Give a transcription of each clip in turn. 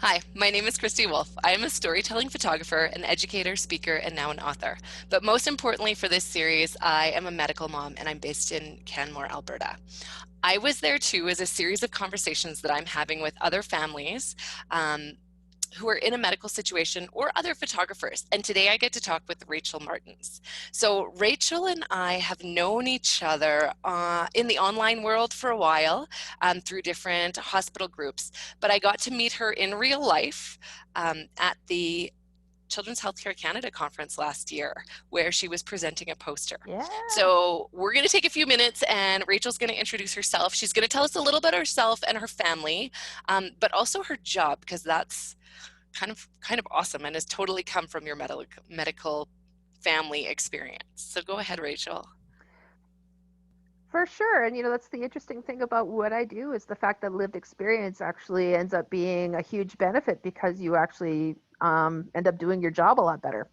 Hi, my name is Kristy Wolfe. I am a storytelling photographer, an educator, speaker, and now an author. But most importantly for this series, I am a medical mom and I'm based in Canmore, Alberta. I Was There Too is a series of conversations that I'm having with other families um, who are in a medical situation or other photographers. And today I get to talk with Rachel Martens. So, Rachel and I have known each other in the online world for a while through different hospital groups, but I got to meet her in real life at the Children's Healthcare Canada conference last year, where she was presenting a poster. Yeah, So we're going to take a few minutes, and Rachel's going to introduce herself. She's going to tell us a little about herself and her family, but also her job, because that's kind of awesome and has totally come from your medical family experience. So go ahead, Rachel. for sure. And that's the interesting thing about what I do is the fact that lived experience actually ends up being a huge benefit because you actually end up doing your job a lot better.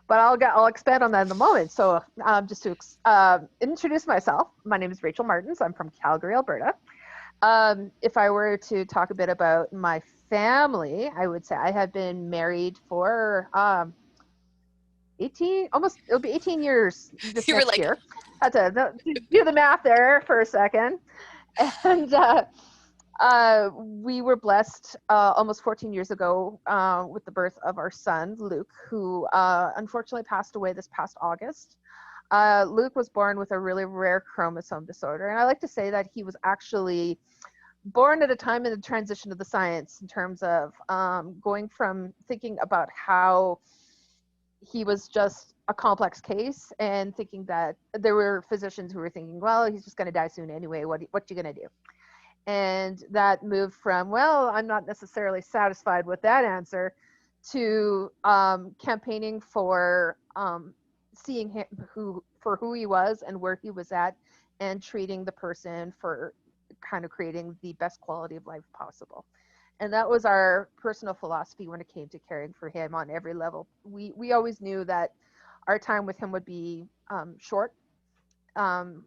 But I'll expand on that in a moment. So just to introduce myself, my name is Rachel Martens. I'm from Calgary, Alberta. If I were to talk a bit about my family, I would say I have been married for 18, almost, it'll be 18 years this You were next like, year. Had to do the math there for a second. And we were blessed almost 14 years ago with the birth of our son, Luke, who unfortunately passed away this past August. Luke was born with a really rare chromosome disorder. And I like to say that he was actually born at a time in the transition of the science in terms of going from thinking about how he was just a complex case and thinking that there were physicians who were thinking, well, he's just going to die soon anyway. What you going to do? And that moved from, well, I'm not necessarily satisfied with that answer, to campaigning for seeing him for who he was and where he was at, and treating the person for kind of creating the best quality of life possible. And that was our personal philosophy when it came to caring for him on every level. We always knew that our time with him would be short. Um,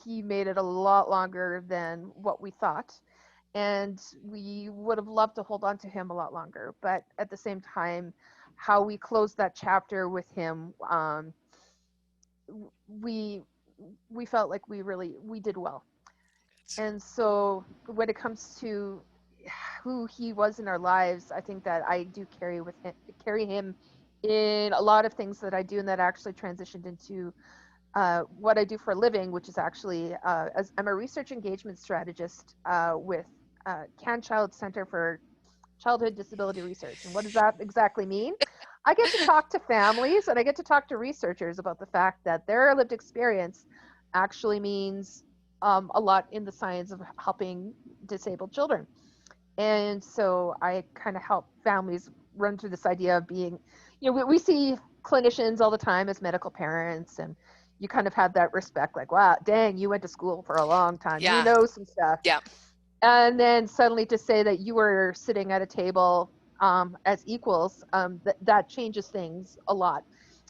he made it a lot longer than what we thought, and we would have loved to hold on to him a lot longer. But at the same time, how we closed that chapter with him, we we felt like we did well. And so when it comes to who he was in our lives, I think that I do carry him in a lot of things that I do, and that actually transitioned into what I do for a living, which is actually as I'm a research engagement strategist with Can Child Center for Childhood Disability Research. And what does that exactly mean? I get to talk to families and I get to talk to researchers about the fact that their lived experience actually means a lot in the science of helping disabled children. And so I kind of help families run through this idea of being, we see clinicians all the time as medical parents, and you kind of have that respect, like, wow, dang, you went to school for a long time, you yeah, know some stuff. yeah. And then suddenly to say that you were sitting at a table as equals, that changes things a lot.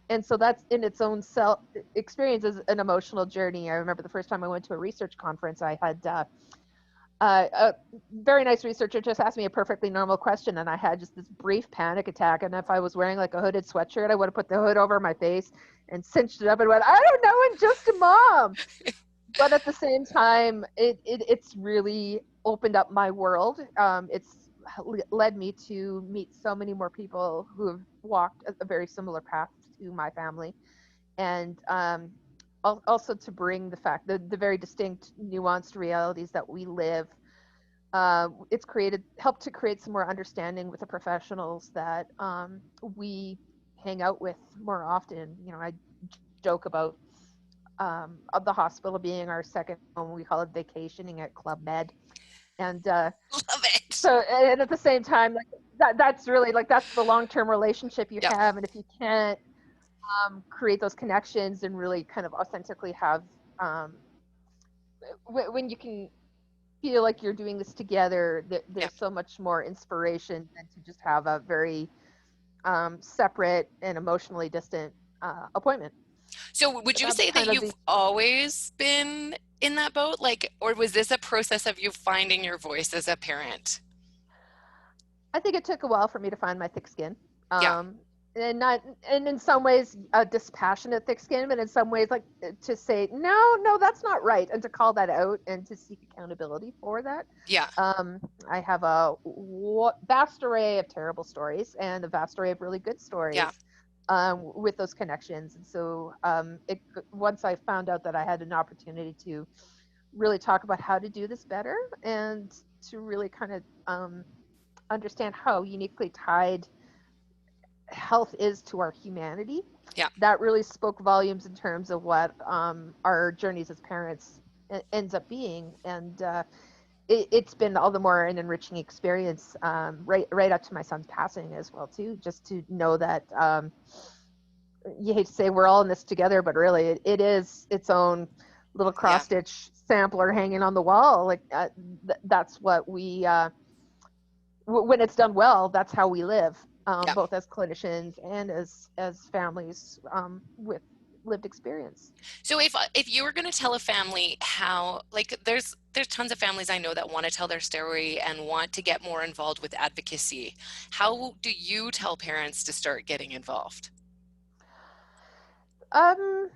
And so that's in its own self experience as an emotional journey. I remember the first time I went to a research conference, I had a very nice researcher just asked me a perfectly normal question, and I had just this brief panic attack. And if I was wearing like a hooded sweatshirt, I would have put the hood over my face and cinched it up and went, I don't know, I'm just a mom. But at the same time, it's really opened up my world. It's led me to meet so many more people who have walked a very similar path to my family, and also to bring the fact the very distinct, nuanced realities that we live. It's helped to create some more understanding with the professionals that we hang out with more often. I joke about of the hospital being our second home. We call it vacationing at Club Med. And Love it. so, and at the same time, like that's really like that's the long term relationship you Yep. have. And if you can't create those connections and really kind of authentically have, um, when you can feel like you're doing this together, Yep. there's so much more inspiration than to just have a very separate and emotionally distant appointment. So would So you that's say that kind of you've the always been in that boat? Like, or was this a process of you finding your voice as a parent? I think it took a while for me to find my thick skin. Yeah, Um, and not, and in some ways, a dispassionate thick skin, but in some ways, like to say, no, no, that's not right, and to call that out and to seek accountability for that. yeah, Um, I have a vast array of terrible stories and a vast array of really good yeah, stories with those connections. And so, once I found out that I had an opportunity to really talk about how to do this better and to really kind of understand how uniquely tied health is to our humanity, yeah, that really spoke volumes in terms of what our journeys as parents ends up being. And it's been all the more an enriching experience, right up to my son's passing as well too, just to know that you hate to say we're all in this together, but really it is its own little yeah, cross stitch sampler hanging on the wall. Like that's what we when it's done well, that's how we live, yeah. both as clinicians and as families with lived experience. So if you were going to tell a family how, like, there's tons of families I know that want to tell their story and want to get more involved with advocacy. How do you tell parents to start getting involved? Um,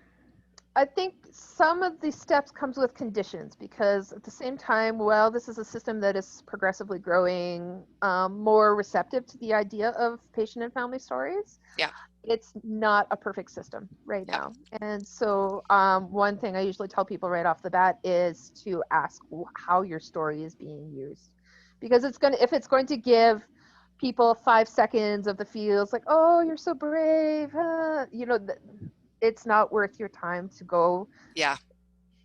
I think some of the steps comes with conditions because at the same time, well, this is a system that is progressively growing more receptive to the idea of patient and family stories. Yeah, It's not a perfect system right yeah, now. And so, one thing I usually tell people right off the bat is to ask how your story is being used. Because if it's going to give people 5 seconds of the feels like, oh, you're so brave, it's not worth your time to go yeah,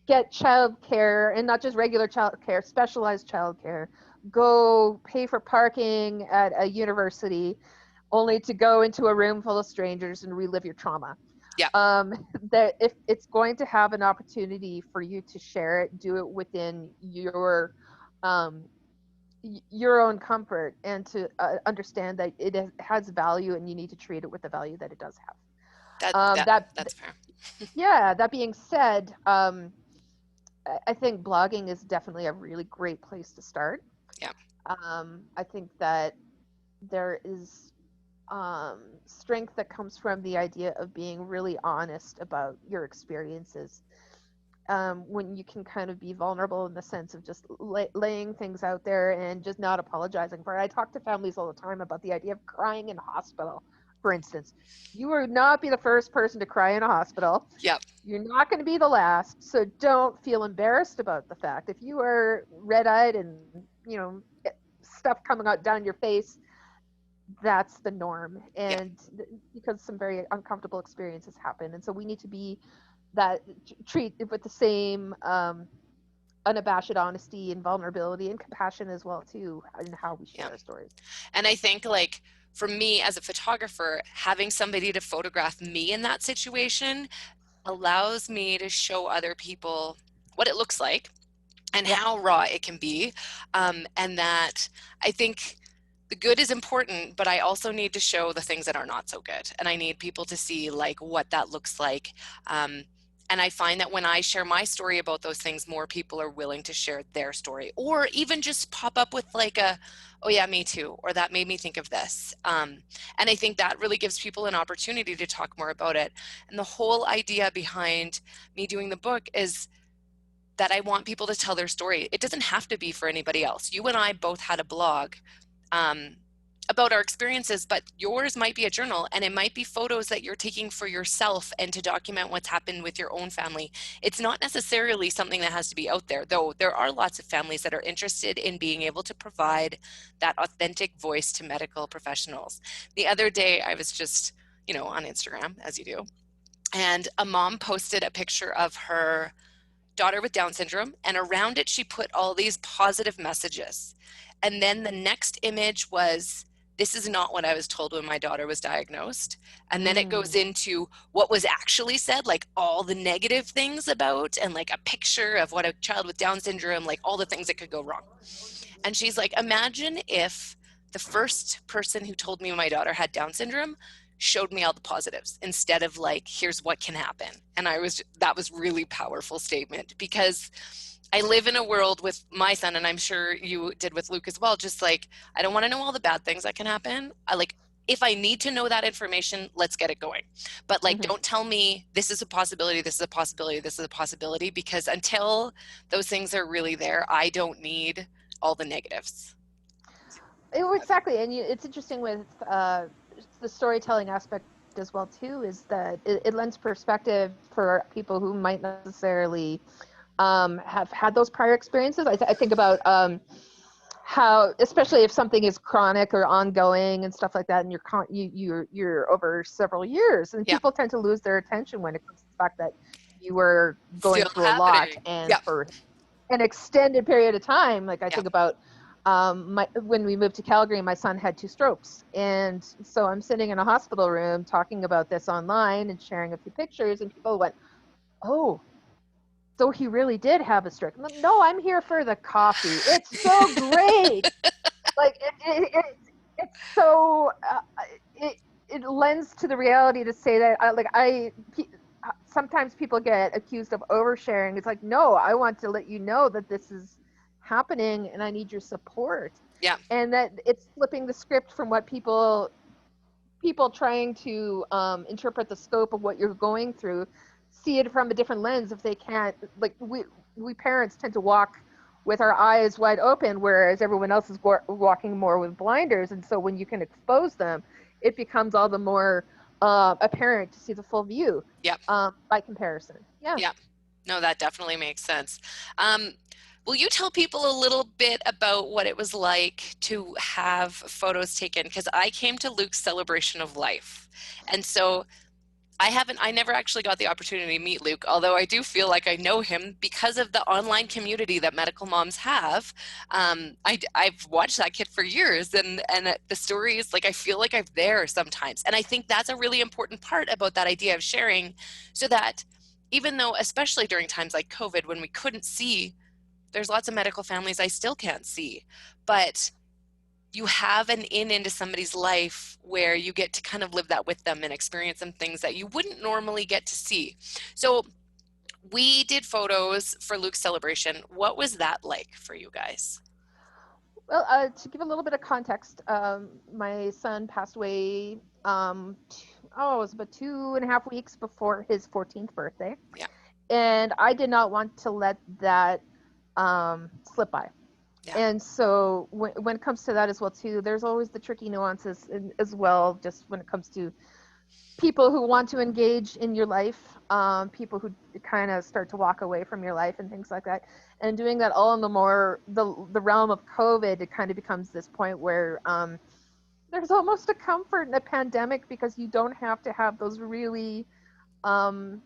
get child care, and not just regular child care, specialized child care. Go pay for parking at a university only to go into a room full of strangers and relive your trauma. yeah, That if it's going to have an opportunity for you to share it, do it within um, your own comfort, and to understand that it has value and you need to treat it with the value that it does have. that Um, that that that's fair. yeah, that being said, I think blogging is definitely a really great place to start. Yeah, I think that there is strength that comes from the idea of being really honest about your experiences. When you can kind of be vulnerable in the sense of just laying things out there and just not apologizing for it. I talk to families all the time about the idea of crying in hospital, for instance. You will not be the first person to cry in a hospital. yeah, You're not going to be the last, so don't feel embarrassed about the fact. If you are red-eyed and stuff coming out down your face, that's the norm, yeah. and because some very uncomfortable experiences happen, and so we need to be that treat with the same unabashed honesty and vulnerability and compassion as well too in how we share Yeah. our stories. And I think, like, for me as a photographer, having somebody to photograph me in that situation allows me to show other people what it looks like and Yep. how raw it can be. And that I think the good is important, but I also need to show the things that are not so good. And I need people to see like what that looks like. Um, and I find that when I share my story about those things, more people are willing to share their story, or even just pop up with like oh yeah, me too, or that made me think of this. And I think that really gives people an opportunity to talk more about it. And the whole idea behind me doing the book is that I want people to tell their story. It doesn't have to be for anybody else. You and I both had a blog um, about our experiences, but yours might be a journal, and it might be photos that you're taking for yourself and to document what's happened with your own family. It's not necessarily something that has to be out there, though there are lots of families that are interested in being able to provide that authentic voice to medical professionals. The other day, I was just, on Instagram, as you do, and a mom posted a picture of her daughter with Down syndrome, and around it she put all these positive messages. And then the next image was, this is not what I was told when my daughter was diagnosed. And then it goes Mm. into what was actually said, like all the negative things about, and like a picture of what a child with Down syndrome, like all the things that could go wrong. And she's like, imagine if the first person who told me my daughter had Down syndrome showed me all the positives instead of like, here's what can happen. And that was really powerful statement, because I live in a world with my son, and I'm sure you did with Luke as well, just like, I don't want to know all the bad things that can happen. I like, if I need to know that information, let's get it going. But like, Mm-hmm. don't tell me this is a possibility, this is a possibility, this is a possibility, because until those things are really there, I don't need all the negatives. Exactly, and it's interesting with the storytelling aspect as well too. Is that it lends perspective for people who might not necessarily have had those prior experiences. I think about how, especially if something is chronic or ongoing and stuff like that, and you're over several years, and Yeah. people tend to lose their attention when it comes to the fact that you were going Still through a lot, happening. and Yeah. for an extended period of time. Like I Yeah. think about when we moved to Calgary, my son had 2 strokes, and so I'm sitting in a hospital room talking about this online and sharing a few pictures, and people went, "Oh, so he really did have a stroke." No, I'm here for the coffee. It's so great. Like it's so it it lends to the reality to say that sometimes people get accused of oversharing. It's like, no, I want to let you know that this is happening and I need your support. Yeah. And that it's flipping the script from what people trying to interpret the scope of what you're going through, see it from a different lens. If they can't, like we parents tend to walk with our eyes wide open, whereas everyone else is walking more with blinders. And so when you can expose them, it becomes all the more apparent to see the full view Yeah. by comparison. Yeah. Yeah. No, that definitely makes sense. Um, will you tell people a little bit about what it was like to have photos taken? Because I came to Luke's celebration of life. And so I never actually got the opportunity to meet Luke, although I do feel like I know him because of the online community that medical moms have. I've watched that kid for years, and the stories, like, I feel like I'm there sometimes. And I think that's a really important part about that idea of sharing, so that even though, especially during times like COVID, when we couldn't see, there's lots of medical families I still can't see, but you have an into somebody's life where you get to kind of live that with them and experience some things that you wouldn't normally get to see. So we did photos for Luke's celebration. What was that like for you guys? Well, to give a little bit of context, my son passed away. It was about 2.5 weeks before his 14th birthday, Yeah. and I did not want to let that slip by. Yeah. And so when it comes to that as well too, there's always the tricky nuances as well, just when it comes to people who want to engage in your life, people who kind of start to walk away from your life and things like that. And doing that all in the realm of COVID, it kind of becomes this point where there's almost a comfort in a pandemic, because you don't have to have those really um,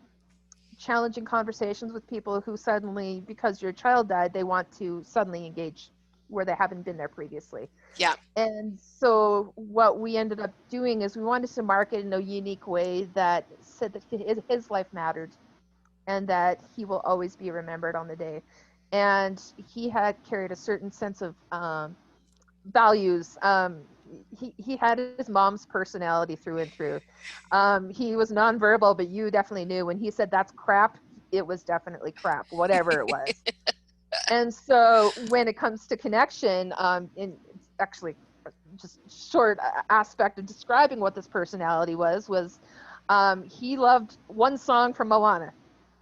challenging conversations with people who suddenly, because your child died, they want to suddenly engage where they haven't been there previously. Yeah. And so what we ended up doing is we wanted to market in a unique way that said that his life mattered and that he will always be remembered on the day. And he had carried a certain sense of values. He had his mom's personality through and through. He was nonverbal, but you definitely knew when he said that's crap, it was definitely crap, whatever it was. And so when it comes to connection, in actually just short aspect of describing what this personality was he loved one song from Moana,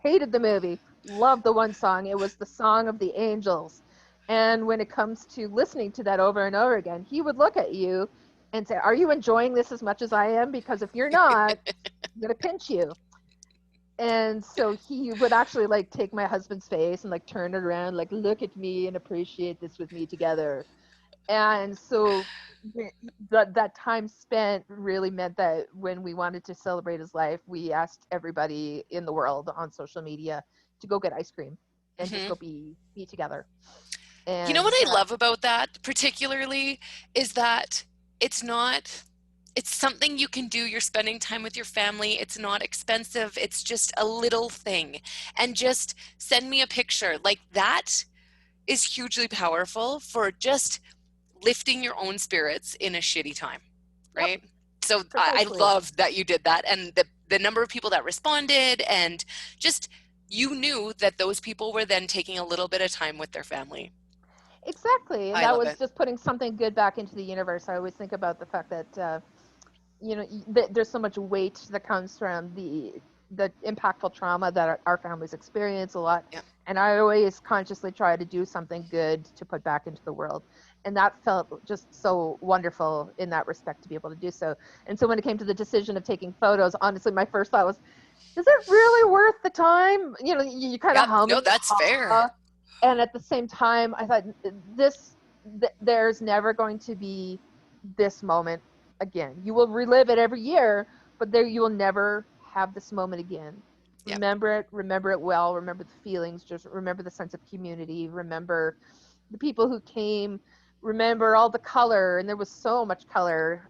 hated the movie, loved the one song. It was the song of the angels. And when it comes to listening to that over and over again, he would look at you and say, "Are you enjoying this as much as I am? Because if you're not, I'm gonna pinch you." And so he would actually like take my husband's face and like turn it around, like, "Look at me and appreciate this with me together." And so that time spent really meant that when we wanted to celebrate his life, we asked everybody in the world on social media to go get ice cream and just Hmm. go be together. You know what And I love about that particularly is that it's not, it's something you can do. You're spending time with your family. It's not expensive. It's just a little thing. And just send me a picture. Like, that is hugely powerful for just lifting your own spirits in a shitty time, yep, right? So I Precisely. love that you did that, and the number of people that responded, and just you knew that those people were then taking a little bit of time with their family. Exactly. And I that love was it. just putting something good back into the universe. I always think about the fact that there's so much weight that comes from the impactful trauma that our families experience a lot, Yeah. and I always consciously try to do something good to put back into the world, and that felt just so wonderful in that respect to be able to do so. And so when it came to the decision of taking photos, honestly my first thought was, is it really worth the time? You kind of Yep. hum No, and that's fair. haw, and at the same time I thought, there's never going to be this moment again. You will relive it every year, but there you will never have this moment again. Yep. Remember it well, remember the feelings, just remember the sense of community, remember the people who came, remember all the color, and there was so much color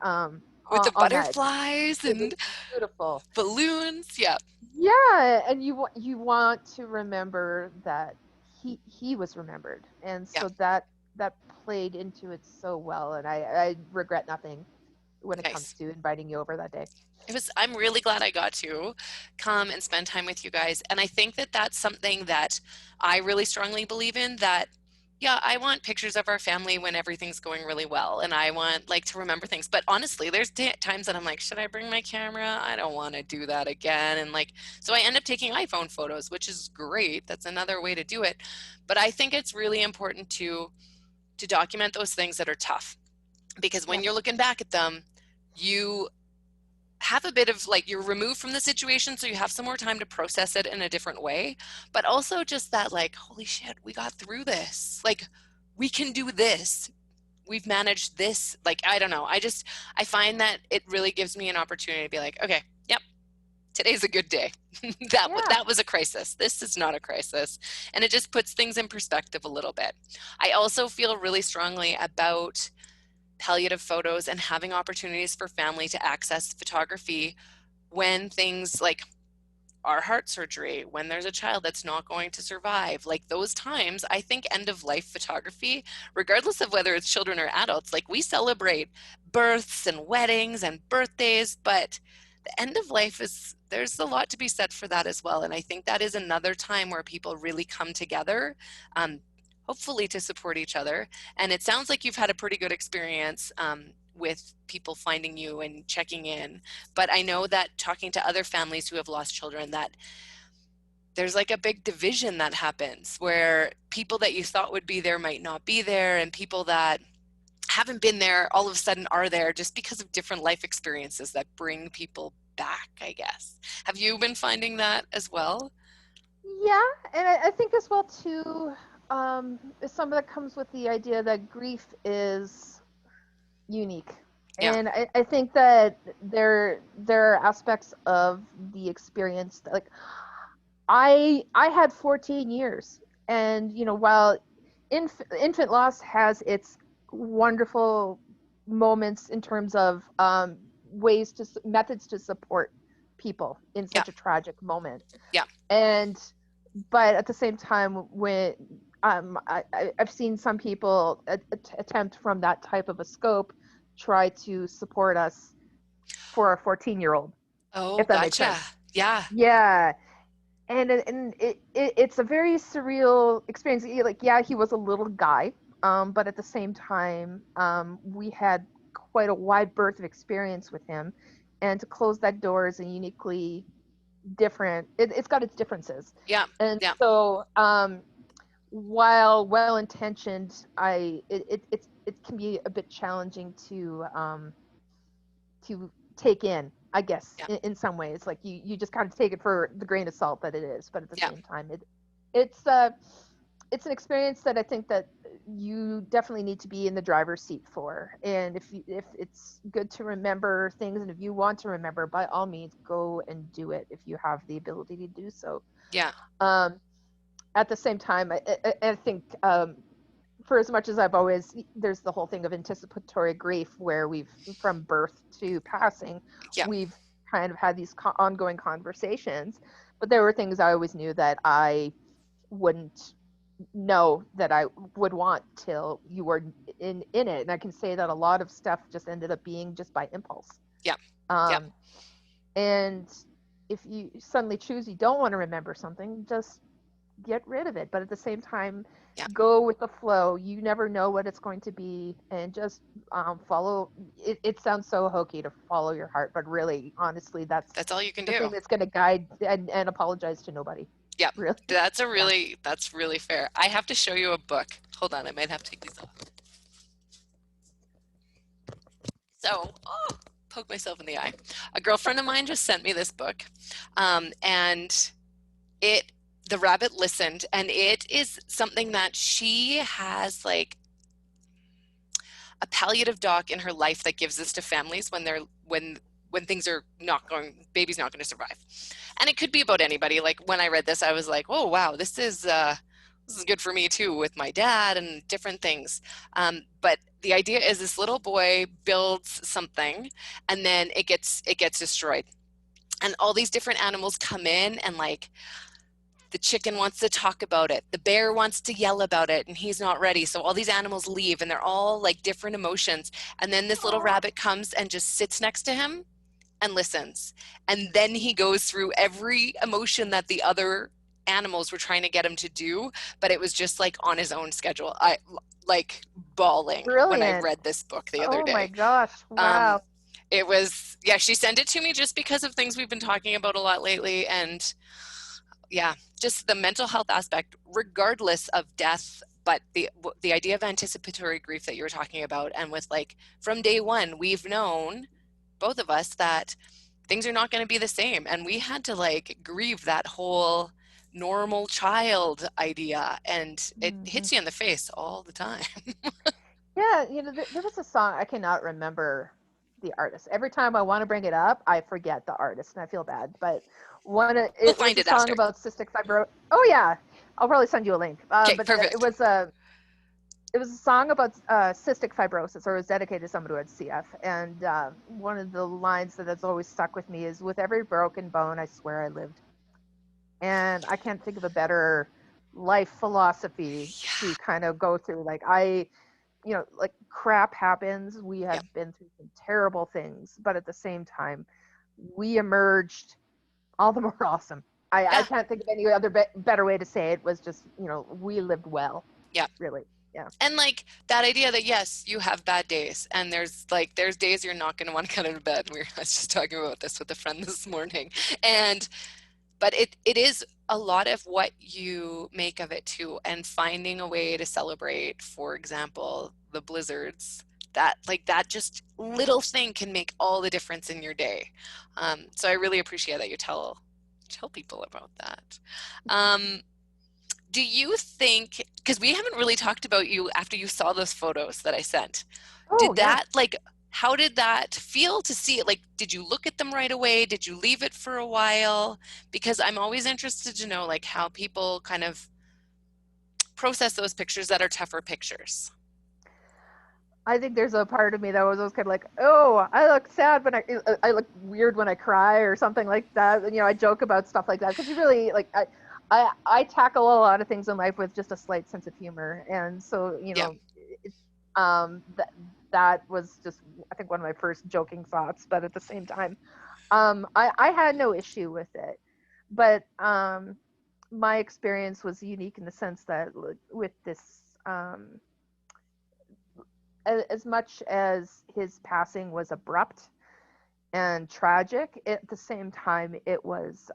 With the on that. butterflies It was and beautiful. balloons. Yeah. Yeah, and you want to remember that he was remembered, and Yeah. so that played into it so well, and I regret nothing when it comes Nice. to inviting you over that day. I'm really glad I got to come and spend time with you guys. And I think that that's something that I really strongly believe in, that, yeah, I want pictures of our family when everything's going really well. And I want like to remember things. But honestly, there's times that I'm like, should I bring my camera? I don't want to do that again. And like, so I end up taking iPhone photos, which is great. That's another way to do it. But I think it's really important to document those things that are tough, because when you're Yes. looking back at them, you have a bit of like, you're removed from the situation, so you have some more time to process it in a different way, but also just that like, holy shit, we got through this, like we can do this, we've managed this. Like, I don't know, I find that it really gives me an opportunity to be like, okay, yep, today's a good day. Yeah. That was a crisis, this is not a crisis. And it just puts things in perspective a little bit. I also feel really strongly about palliative photos and having opportunities for family to access photography when things like our heart surgery, when there's a child that's not going to survive, like those times, I think end of life photography, regardless of whether it's children or adults, like we celebrate births and weddings and birthdays, but the end of life is, there's a lot to be said for that as well. And I think that is another time where people really come together, hopefully to support each other. And it sounds like you've had a pretty good experience with people finding you and checking in. But I know that talking to other families who have lost children, that there's like a big division that happens where people that you thought would be there might not be there, and people that haven't been there all of a sudden are there, just because of different life experiences that bring people back, I guess. Have you been finding that as well? Yeah, and I think as well too, some of that comes with the idea that grief is unique. Yeah, And I think that there are aspects of the experience that, like, I had 14 years, and while infant loss has its wonderful moments in terms of methods to support people in yeah, such a tragic moment, yeah, and but at the same time, when I've seen some people attempt from that type of a scope try to support us for a 14-year-old, oh if that makes gotcha, sense. yeah, Yeah, and it's a very surreal experience. Like, yeah, he was a little guy, but at the same time, we had quite a wide berth of experience with him, and to close that door is a uniquely different. It's got its differences, yeah, and yeah, so while well intentioned, it can be a bit challenging to take in, I guess, yeah, in some ways. Like, you just kind of take it for the grain of salt that it is, but at the yeah, same time, it's an experience that I think that you definitely need to be in the driver's seat for. And if it's good to remember things, and if you want to remember, by all means, go and do it if you have the ability to do so. yeah, Um, at the same time, I think, for as much as there's the whole thing of anticipatory grief where from birth to passing, yeah, we've kind of had these ongoing conversations, but there were things I always knew that I wouldn't know that I would want till you were in it. And I can say that a lot of stuff just ended up being just by impulse. Yeah. Yeah. Um, and if you suddenly choose you don't want to remember something, just get rid of it. But at the same time, Yeah. go with the flow. You never know what it's going to be, and just follow. It sounds so hokey to follow your heart, but really, honestly, that's That's all you can the thing do. that's going to guide and apologize to nobody. Yeah. Really, yeah. That's really fair. I have to show you a book. Hold on, I might have to take these off. So, oh, poke myself in the eye. A girlfriend of mine just sent me this book, and it the rabbit listened, and it is something that she has like a palliative doc in her life that gives this to families when when things are not going, baby's not going to survive. And it could be about anybody. Like when I read this, I was like, oh wow, this is good for me too with my dad and different things. But the idea is this little boy builds something, and then it gets destroyed, and all these different animals come in, and like the chicken wants to talk about it, the bear wants to yell about it, and he's not ready, so all these animals leave, and they're all like different emotions, and then this little rabbit comes and just sits next to him and listens, and then he goes through every emotion that the other animals were trying to get him to do, but it was just like on his own schedule. I like bawling when I Brilliant. read this book the other Oh my day. gosh. um Wow. it was, yeah, she sent it to me just because of things we've been talking about a lot lately, and yeah, just the mental health aspect, regardless of death. But the idea of anticipatory grief that you were talking about, and with like from day one, we've known, both of us, that things are not going to be the same, and we had to like grieve that whole normal child idea, and it Hmm. hits you in the face all the time. Yeah, there was a song, I cannot remember the artist. Every time I want to bring it up, I forget the artist and I feel bad. But We'll it was find a it song after. about cystic fibro. Oh yeah, I'll probably send you a link. Okay, But perfect. it was a song about cystic fibrosis, or it was dedicated to somebody who had CF. And one of the lines that has always stuck with me is, "With every broken bone, I swear I lived." And I can't think of a better life philosophy to Yeah. kind of go through. Like crap happens. We Yeah. have been through some terrible things, but at the same time, we emerged all the more awesome. I Yeah. can't think of any other better way to say it. Was just, we lived well, Yeah. really. Yeah. And like that idea that yes, you have bad days, and there's days you're not going to want to get out of bed. I was just talking about this with a friend this morning, and but it is a lot of what you make of it too, and finding a way to celebrate, for example, the blizzards, that like that just little thing can make all the difference in your day. So I really appreciate that you tell people about that. um, do you think, because we haven't really talked about you after you saw those photos that I sent, Oh did yeah. that like, how did that feel to see it? Like, did you look at them right away? Did you leave it for a while? Because I'm always interested to know like how people kind of process those pictures that are tougher pictures. I think there's a part of me that was always kind of like, oh, I look sad when I look weird when I cry or something like that. And, I joke about stuff like that because you really like I tackle a lot of things in life with just a slight sense of humor, and so Yeah. it, that was just, I think, one of my first joking thoughts. But at the same time, I had no issue with it, but my experience was unique in the sense that with this. As much as his passing was abrupt and tragic, at the same time, it was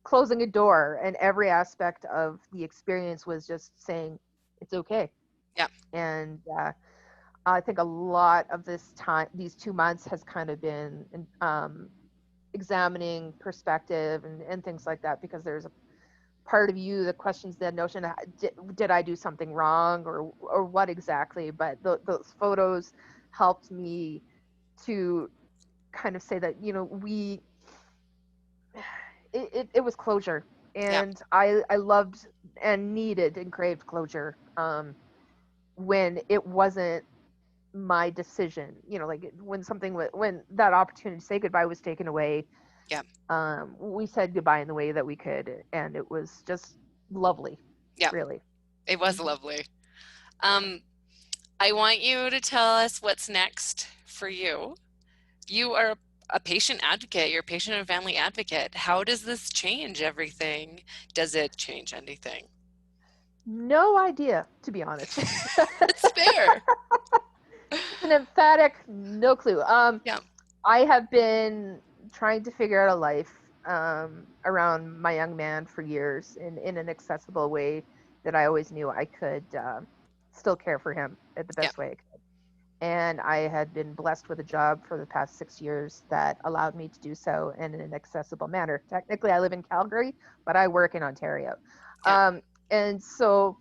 closing a door, and every aspect of the experience was just saying, it's okay. Yeah. And I think a lot of this time, these 2 months, has kind of been examining perspective and things like that, because there's a part of you that questions the notion, did I do something wrong, or what exactly. But those photos helped me to kind of say that, we it was closure, Yeah. and I loved and needed and craved closure, when it wasn't my decision, like when when that opportunity to say goodbye was taken away. Yeah. We said goodbye in the way that we could, and it was just lovely, Yeah. really. It was Hmm. lovely. um, I want you to tell us what's next for you. You are a patient advocate, you're a patient and family advocate. How does this change everything? Does it change anything? No idea, to be honest. It's fair. It's an emphatic no clue. Yeah, I have been trying to figure out a life around my young man for years in an accessible way that I always knew I could still care for him at the yeah, best way I could. And I had been blessed with a job for the past 6 years that allowed me to do so in an accessible manner. Technically, I live in Calgary, but I work in Ontario. yeah, Um, and so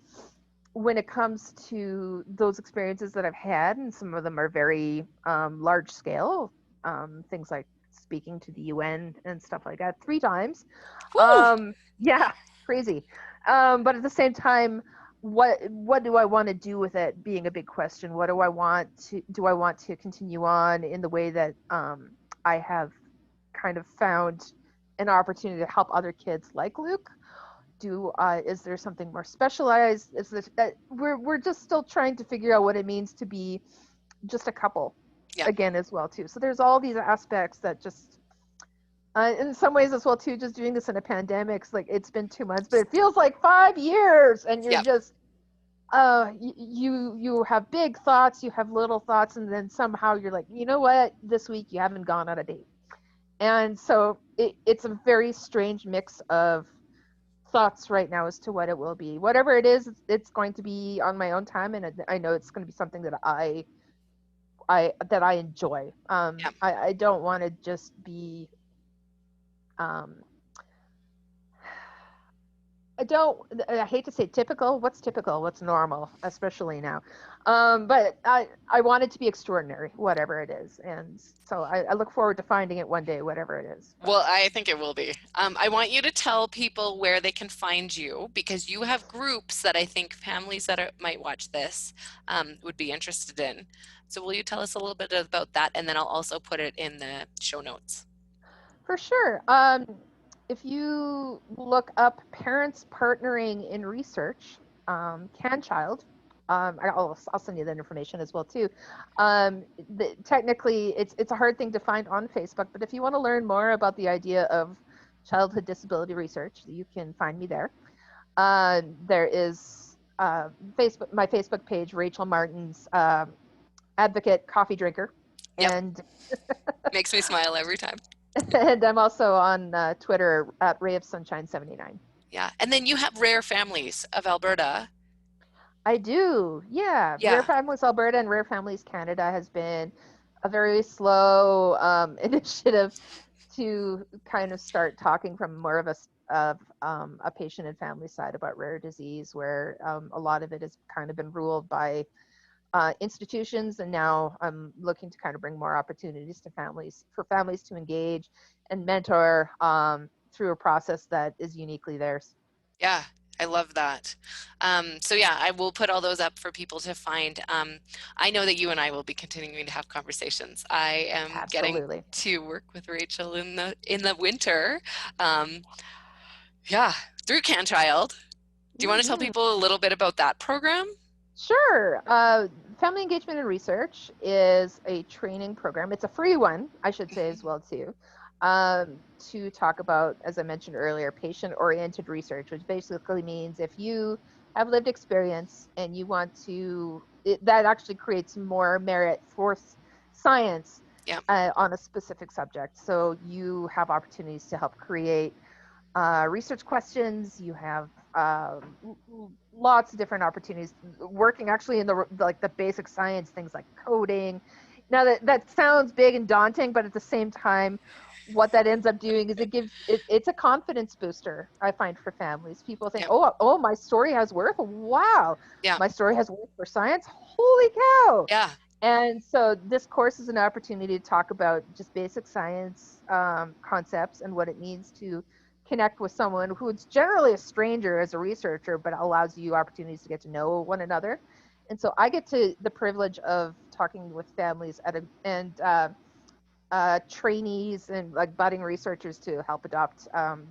when it comes to those experiences that I've had, and some of them are very large scale, things like speaking to the UN and stuff like that 3 times. woo, Yeah, crazy. But at the same time, what do I want to do with it being a big question? What do I want to continue on in the way that I have kind of found an opportunity to help other kids like Luke? Do Is there something more specialized? Is this that we're just still trying to figure out what it means to be just a couple yeah, again as well too. So there's all these aspects that just in some ways as well too, just doing this in a pandemic, it's like it's been 2 months, but it feels like 5 years, and you're yeah, just you have big thoughts, you have little thoughts, and then somehow you're like, you know what, this week you haven't gone on a date. And so it's a very strange mix of thoughts right now as to what it will be. Whatever it is, it's going to be on my own time, and I know it's going to be something that I enjoy. yeah. I don't want to just be um, I don't. I hate to say typical. What's typical? What's normal? Especially now. But I want it to be extraordinary, whatever it is, and so I look forward to finding it one day, whatever it is. But Well, I think it will be. I want you to tell people where they can find you because you have groups that I think families that might watch this would be interested in. So, will you tell us a little bit about that? And then I'll also put it in the show notes. for sure. If you look up parents partnering in research, can child, I'll send you that information as well too. Technically, it's a hard thing to find on Facebook, but if you want to learn more about the idea of childhood disability research, you can find me there. There is Facebook, my Facebook page, Rachel Martens, advocate, coffee drinker, Yep, and makes me smile every time. and I'm also on Twitter at Ray of Sunshine 79. Yeah. And then you have Rare Families of Alberta. I do, yeah. Rare Yeah. Families Alberta and Rare Families Canada has been a very slow initiative to kind of start talking from more of a patient and family side about rare disease, where a lot of it has kind of been ruled by institutions, and now I'm looking to kind of bring more opportunities to families for families to engage and mentor through a process that is uniquely theirs. Yeah, I love that. So yeah, I will put all those up for people to find. I know that you and I will be continuing to have conversations. I am getting Absolutely. to work with Rachel in the winter. Um, yeah, through Can Child. Do you want to tell Hmm. people a little bit about that program? Sure. Family Engagement and Research is a training program. It's a free one, I should say as well too, to talk about, as I mentioned earlier, patient-oriented research, which basically means if you have lived experience and you want to, that actually creates more merit for science Yeah, on a specific subject. So you have opportunities to help create research questions. You have lots of different opportunities working actually in the basic science things like coding. Now that sounds big and daunting, but at the same time, what that ends up doing is it's a confidence booster. I find for families, people think, yeah, oh, my story has worth. Wow, yeah, my story has worth for science. Holy cow! yeah, And so this course is an opportunity to talk about just basic science concepts and what it means to connect with someone who's generally a stranger as a researcher, but allows you opportunities to get to know one another. And so I get to the privilege of talking with families and trainees and like budding researchers to help adopt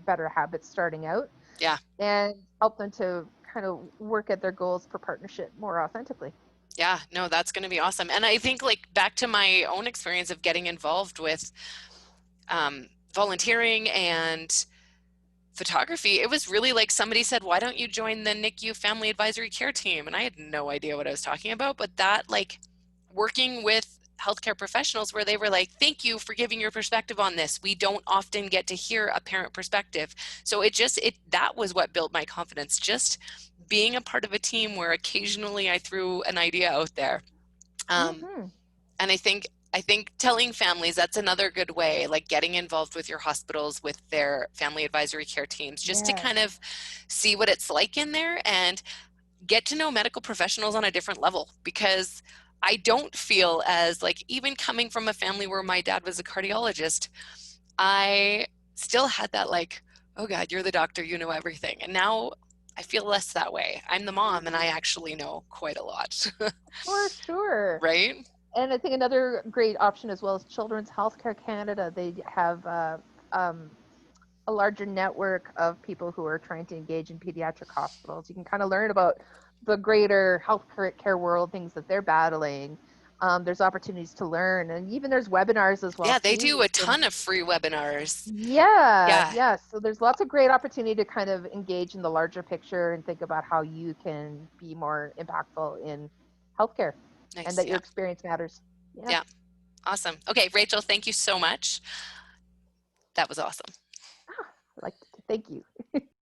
better habits starting out yeah. and help them to kind of work at their goals for partnership more authentically. Yeah, no, that's going to be awesome. And I think like back to my own experience of getting involved with volunteering and photography, it was really like somebody said, why don't you join the NICU Family Advisory Care Team? And I had no idea what I was talking about, but that like working with healthcare professionals where they were like, thank you for giving your perspective on this. We don't often get to hear a parent perspective. So that was what built my confidence, just being a part of a team where occasionally I threw an idea out there. Um, Mm-hmm. and I think telling families, that's another good way, like getting involved with your hospitals, with their family advisory care teams, just to kind Yes. of see what it's like in there and get to know medical professionals on a different level. Because I don't feel as like, even coming from a family where my dad was a cardiologist, I still had that like, oh God, you're the doctor, you know everything. And now I feel less that way. I'm the mom and I actually know quite a lot. For sure. Right? And I think another great option as well is Children's Healthcare Canada. They have um, a larger network of people who are trying to engage in pediatric hospitals. You can kind of learn about the greater healthcare world, things that they're battling. There's opportunities to learn, and even there's webinars as well Yeah, they too. do You a can, ton of free webinars. yeah, Yeah, yeah. So there's lots of great opportunity to kind of engage in the larger picture and think about how you can be more impactful in healthcare, and nice. that your Yeah, experience matters. Yeah. yeah, awesome. Okay, Rachel, thank you so much. That was awesome. Ah, I'd like to thank you.